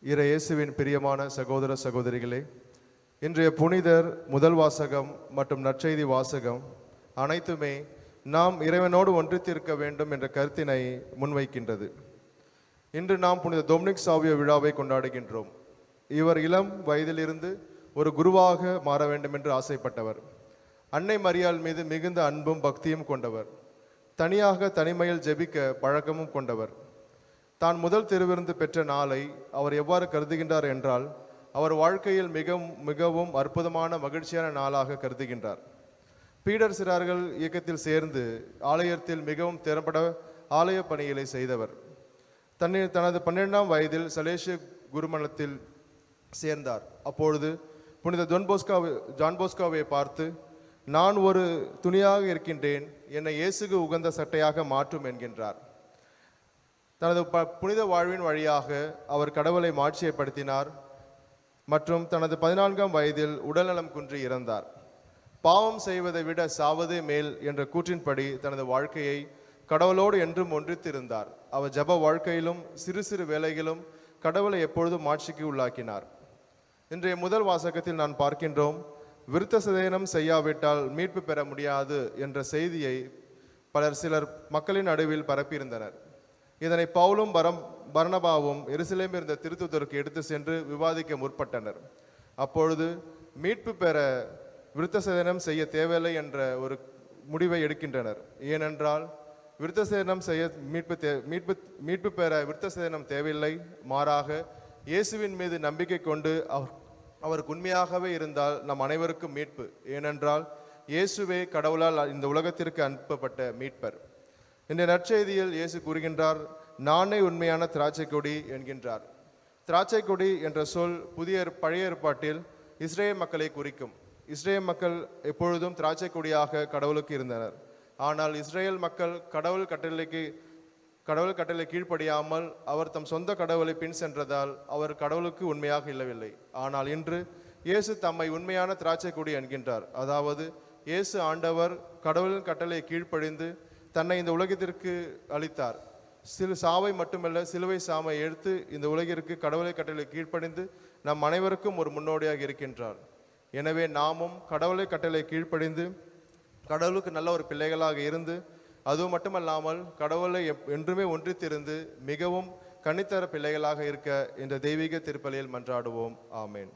இறை இயேசுவின் பிரியமான சகோதர சகோதரிகளே, இன்றைய புனிதர் முதல் வாசகம் மற்றும் நற்செய்தி வாசகம் அனைத்துமே நாம் இறைவனோடு ஒன்றித்திருக்க வேண்டும் என்ற கருத்தினை முன்வைக்கின்றது. இன்று நாம் புனித டொமினிக் சாவியோ விழாவை கொண்டாடுகின்றோம். இவர் இளம் வயதிலிருந்து ஒரு குருவாக மாற வேண்டும் என்று ஆசைப்பட்டவர். அன்னை மரியாள் மீது மிகுந்த அன்பும் பக்தியும் கொண்டவர். தனியாக தனிமையில் ஜெபிக்க பழக்கமும் கொண்டவர். தான் முதல் திருவிருந்து பெற்ற நாளை அவர் எவ்வாறு கருதுகின்றார் என்றால், அவர் வாழ்க்கையில் மிகவும் அற்புதமான மகிழ்ச்சியான நாளாக கருதுகின்றார். பீடர் சிறார்கள் இயக்கத்தில் சேர்ந்து ஆலயத்தில் மிகவும் திறம்பட ஆலய பணிகளை செய்தவர். தனது 12ஆம் வயதில் சலேசிய குருமணத்தில் சேர்ந்தார். அப்பொழுது புனித ஜான் போஸ்கோவை பார்த்து, நான் ஒரு துணியாக இருக்கின்றேன், என்னை இயேசுக்கு உகந்த சட்டையாக மாற்றும் என்கின்றார். தனது புனித வாழ்வின் வழியாக அவர் கடவுளை மாட்சியப்படுத்தினார் மற்றும் தனது 14ஆம் வயதில் உடல்நலம் குன்றி இறந்தார். பாவம் செய்வதை விட சாவதே மேல் என்ற கூற்றின்படி தனது வாழ்க்கையை கடவுளோடு என்றும் ஒன்றித்திருந்தார். அவர் ஜப வாழ்க்கையிலும் சிறு சிறு வேலைகளும் கடவுளை எப்பொழுதும் மாட்சிக்கு உள்ளாக்கினார். இன்றைய முதல் வாசகத்தில் நான் பார்க்கின்றோம், விருத்த சேதனம் செய்யாவிட்டால் மீட்பு பெற முடியாது என்ற செய்தியை சிலர் மக்களின் நடுவில் பரப்பியிருந்தனர். இதனை பவுலும் பர்னபாவும் எருசலேமில் இருந்த திருத்தூதருக்கு எடுத்து சென்று விவாதிக்க முற்பட்டனர். அப்பொழுது மீட்பு பெற விருத்த சேதனம் செய்ய தேவையில்லை என்ற ஒரு முடிவை எடுக்கின்றனர். ஏனென்றால் விருத்த சேதனம் செய்ய மீட்பு பெற விருத்த சேதனம் தேவையில்லை, மாறாக இயேசுவின் மீது நம்பிக்கை கொண்டு அவருக்கு உண்மையாகவே இருந்தால் நம் அனைவருக்கும் மீட்பு. ஏனென்றால் இயேசுவே கடவுளால் இந்த உலகத்திற்கு அனுப்பப்பட்ட மீட்பர். இந்த நற்செய்தியில் இயேசு கூறுகின்றார், நானே உண்மையான திராட்சை கொடி என்கின்றார். திராட்சை கொடி என்ற சொல் பழைய ஏற்பாட்டில் இஸ்ரேல் மக்களை குறிக்கும். இஸ்ரேல் மக்கள் எப்பொழுதும் திராட்சை கொடியாக கடவுளுக்கு இருந்தனர். ஆனால் இஸ்ரேல் மக்கள் கடவுள் கட்டளை கீழ்ப்படியாமல் அவர் தம் சொந்த கடவுளை பின் சென்றதால் அவர் கடவுளுக்கு உண்மையாக இல்லவில்லை. ஆனால் இன்று இயேசு தம்மை உண்மையான திராட்சை கொடி என்கின்றார். அதாவது இயேசு ஆண்டவர் கடவுளின் கட்டளை கீழ்ப்படிந்து தன்னை இந்த உலகத்திற்கு அளித்தார். சாவை மட்டுமல்ல, சிலுவை சாமை எடுத்து இந்த உலகிற்கு கடவுளை கட்டளை கீழ்ப்படிந்து நம் அனைவருக்கும் ஒரு முன்னோடியாக இருக்கின்றார். எனவே நாமும் கடவுளை கட்டளை கீழ்ப்படிந்து கடவுளுக்கு நல்ல ஒரு பிள்ளைகளாக இருந்து, அதுவும் மட்டுமல்லாமல் கடவுளை என்றுமே ஒன்றித்திருந்து மிகவும் கனித்தர பிள்ளைகளாக இருக்க இந்த தெய்வீக திருப்பலியில் மன்றாடுவோம். ஆமேன்.